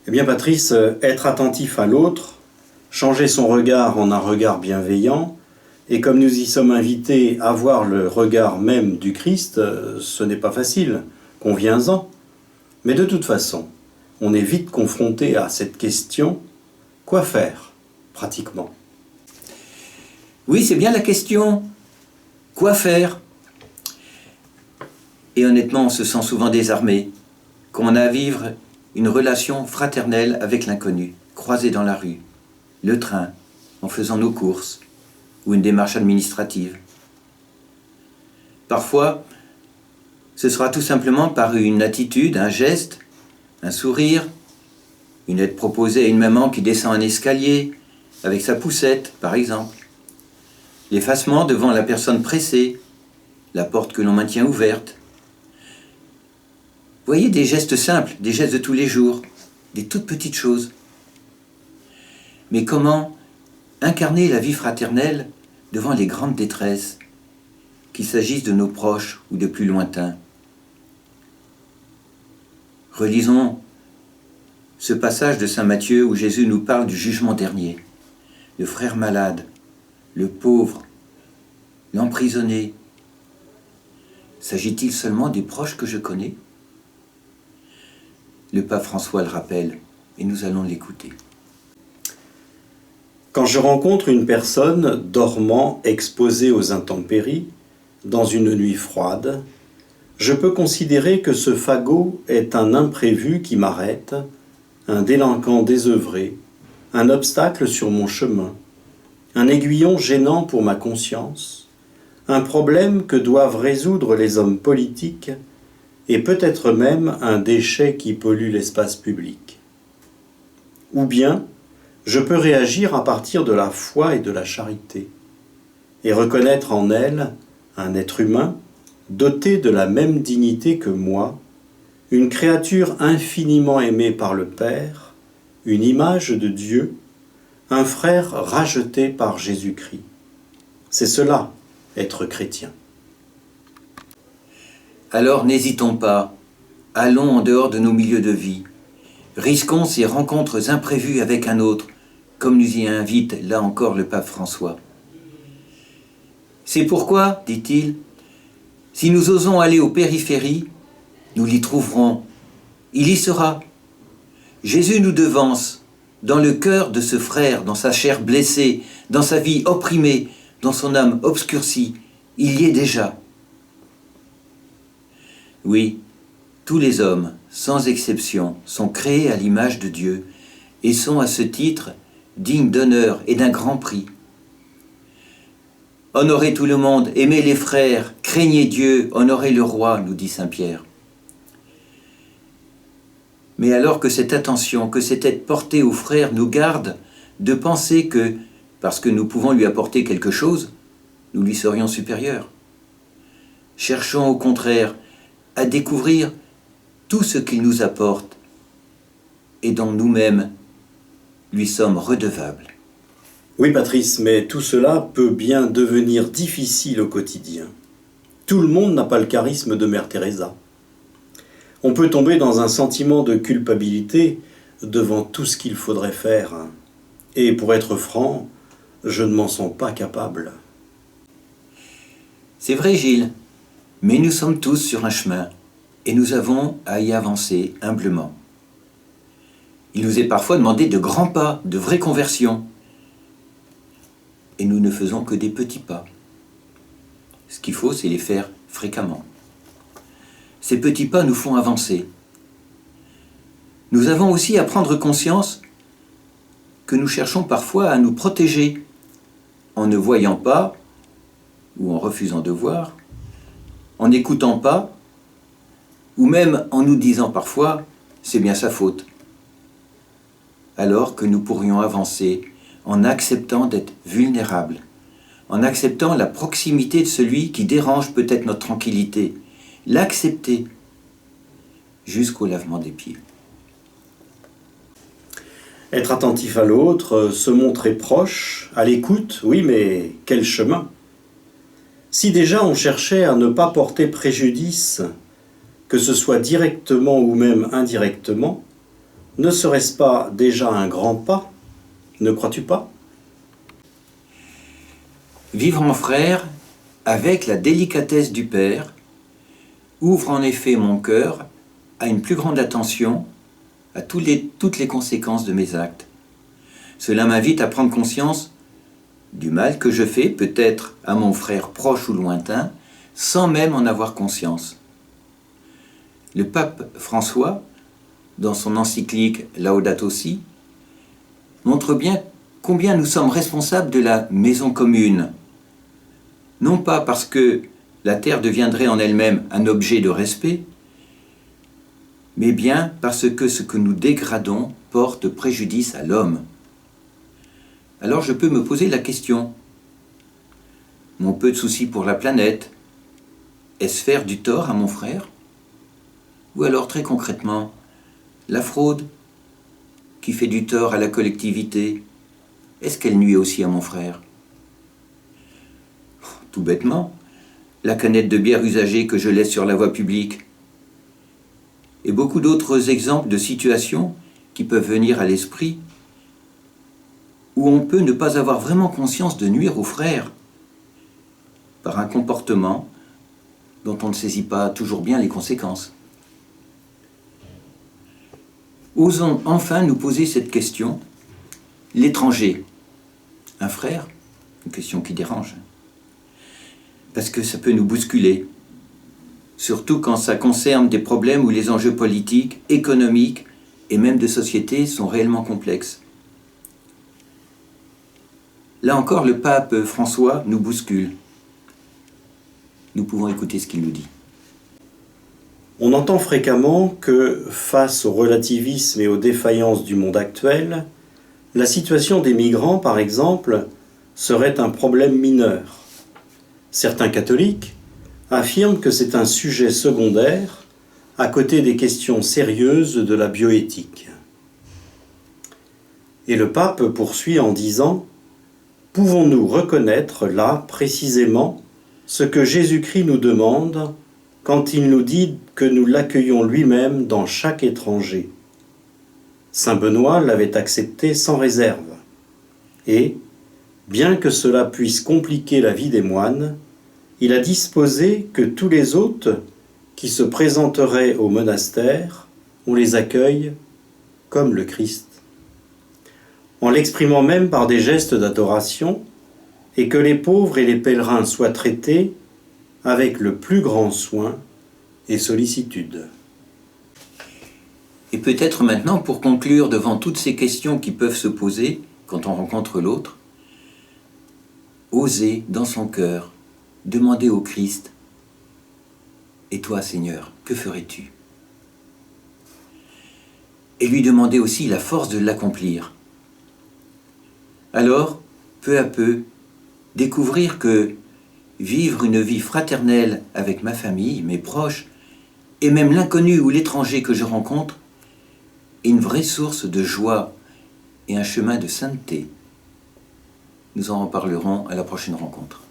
Eh bien Patrice, être attentif à l'autre, changer son regard en un regard bienveillant, et comme nous y sommes invités à voir le regard même du Christ, ce n'est pas facile, conviens-en. Mais de toute façon, on est vite confronté à cette question, quoi faire, pratiquement? Oui, c'est bien la question. Quoi faire? Et honnêtement, on se sent souvent désarmé, quand on a à vivre une relation fraternelle avec l'inconnu, croisé dans la rue, le train, en faisant nos courses, ou une démarche administrative. Parfois, ce sera tout simplement par une attitude, un geste, un sourire, une aide proposée à une maman qui descend un escalier, avec sa poussette, par exemple. L'effacement devant la personne pressée, la porte que l'on maintient ouverte. Voyez des gestes simples, des gestes de tous les jours, des toutes petites choses. Mais comment incarner la vie fraternelle devant les grandes détresses, qu'il s'agisse de nos proches ou de plus lointains? Relisons ce passage de saint Matthieu où Jésus nous parle du jugement dernier. Le frère malade, le pauvre, l'emprisonné. S'agit-il seulement des proches que je connais? Le pape François le rappelle, et nous allons l'écouter. Quand je rencontre une personne dormant exposée aux intempéries, dans une nuit froide, je peux considérer que ce fagot est un imprévu qui m'arrête, un délinquant désœuvré, un obstacle sur mon chemin, un aiguillon gênant pour ma conscience, un problème que doivent résoudre les hommes politiques et peut-être même un déchet qui pollue l'espace public. Ou bien, je peux réagir à partir de la foi et de la charité, et reconnaître en elle un être humain doté de la même dignité que moi, une créature infiniment aimée par le Père, une image de Dieu, un frère racheté par Jésus-Christ. C'est cela, être chrétien. Alors n'hésitons pas, allons en dehors de nos milieux de vie, risquons ces rencontres imprévues avec un autre, comme nous y invite là encore le pape François. C'est pourquoi, dit-il, si nous osons aller aux périphéries, nous l'y trouverons, il y sera. Jésus nous devance dans le cœur de ce frère, dans sa chair blessée, dans sa vie opprimée, dans son âme obscurcie, il y est déjà. Oui, tous les hommes, sans exception, sont créés à l'image de Dieu et sont à ce titre dignes d'honneur et d'un grand prix. Honorez tout le monde, aimez les frères, craignez Dieu, honorez le roi, nous dit saint Pierre. Mais alors que cette attention, que cette aide portée aux frères nous garde de penser que, parce que nous pouvons lui apporter quelque chose, nous lui serions supérieurs. Cherchons au contraire à découvrir tout ce qu'il nous apporte et dont nous-mêmes lui sommes redevables. Oui Patrice, mais tout cela peut bien devenir difficile au quotidien. Tout le monde n'a pas le charisme de Mère Teresa. On peut tomber dans un sentiment de culpabilité devant tout ce qu'il faudrait faire. Et pour être franc, je ne m'en sens pas capable. C'est vrai Gilles, mais nous sommes tous sur un chemin et nous avons à y avancer humblement. Il nous est parfois demandé de grands pas, de vraies conversions. Et nous ne faisons que des petits pas. Ce qu'il faut, c'est les faire fréquemment. Ces petits pas nous font avancer. Nous avons aussi à prendre conscience que nous cherchons parfois à nous protéger en ne voyant pas ou en refusant de voir, en n'écoutant pas ou même en nous disant parfois « c'est bien sa faute ». Alors que nous pourrions avancer en acceptant d'être vulnérables, en acceptant la proximité de celui qui dérange peut-être notre tranquillité, l'accepter jusqu'au lavement des pieds. Être attentif à l'autre, se montrer proche, à l'écoute, oui, mais quel chemin? Si déjà on cherchait à ne pas porter préjudice, que ce soit directement ou même indirectement, Ne serait-ce pas déjà un grand pas, ne crois-tu pas? Vivre en frère, avec la délicatesse du Père, ouvre en effet mon cœur à une plus grande attention à toutes les conséquences de mes actes. Cela m'invite à prendre conscience du mal que je fais, peut-être à mon frère proche ou lointain, sans même en avoir conscience. Le pape François, dans son encyclique Laudato Si, montre bien combien nous sommes responsables de la maison commune. Non pas parce que la terre deviendrait en elle-même un objet de respect, mais bien parce que ce que nous dégradons porte préjudice à l'homme. Alors je peux me poser la question, mon peu de souci pour la planète, est-ce faire du tort à mon frère? Ou alors très concrètement, la fraude qui fait du tort à la collectivité, est-ce qu'elle nuit aussi à mon frère? Tout bêtement, la canette de bière usagée que je laisse sur la voie publique, et beaucoup d'autres exemples de situations qui peuvent venir à l'esprit où on peut ne pas avoir vraiment conscience de nuire aux frères par un comportement dont on ne saisit pas toujours bien les conséquences. Osons enfin nous poser cette question. L'étranger, un frère? Une question qui dérange. Parce que ça peut nous bousculer. Surtout quand ça concerne des problèmes où les enjeux politiques, économiques et même de société sont réellement complexes. Là encore, le pape François nous bouscule. Nous pouvons écouter ce qu'il nous dit. On entend fréquemment que, face au relativisme et aux défaillances du monde actuel, la situation des migrants, par exemple, serait un problème mineur. Certains catholiques affirment que c'est un sujet secondaire à côté des questions sérieuses de la bioéthique. Et le pape poursuit en disant « Pouvons-nous reconnaître là, précisément, ce que Jésus-Christ nous demande quand il nous dit que nous l'accueillons lui-même dans chaque étranger. Saint Benoît l'avait accepté sans réserve. Et, bien que cela puisse compliquer la vie des moines, il a disposé que tous les hôtes qui se présenteraient au monastère, on les accueille comme le Christ. En l'exprimant même par des gestes d'adoration, et que les pauvres et les pèlerins soient traités avec le plus grand soin et sollicitude. » Et peut-être maintenant, pour conclure devant toutes ces questions qui peuvent se poser quand on rencontre l'autre, oser dans son cœur demander au Christ « Et toi, Seigneur, que ferais-tu » et lui demander aussi la force de l'accomplir. Alors, peu à peu, découvrir que vivre une vie fraternelle avec ma famille, mes proches, et même l'inconnu ou l'étranger que je rencontre, est une vraie source de joie et un chemin de sainteté. Nous en reparlerons à la prochaine rencontre.